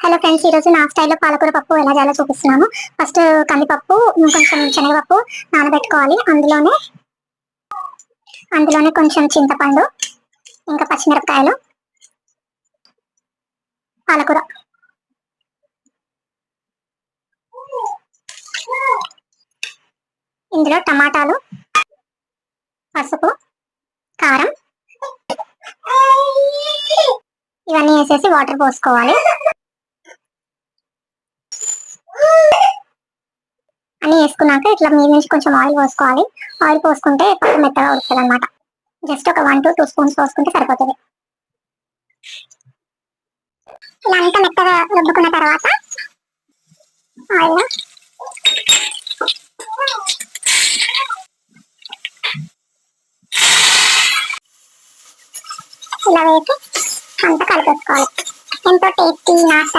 Hello friends, ఈ రోజు నా స్టైల్లో పాలకూర పప్పు ఎలా చేయాలో చూపిస్తున్నాను. ఫస్ట్ కందిపప్పు, కొంచెం శనగపప్పు నానబెట్టుకోవాలి. అందులోనే కొంచెం చింతపండు, ఇంకా పచ్చిమిరపకాయలు, పాలకూర, ఇందులో టమాటాలు, పసుపు, కారం ఇవన్నీ వేసేసి వాటర్ పోసుకోవాలి. అన్ని వేసుకున్నాక ఇట్లా మీద నుంచి కొంచెం ఆయిల్ పోసుకోవాలి. ఆయిల్ పోసుకుంటే పప్పు మెత్తగా ఉడుతుంది అనమాట. జస్ట్ ఒక 1 to 2 స్పూన్స్ పోసుకుంటే సరిపోతుంది. ఇలా అంతా మెత్తగా రుబ్బుకున్న తర్వాత ఆయిల్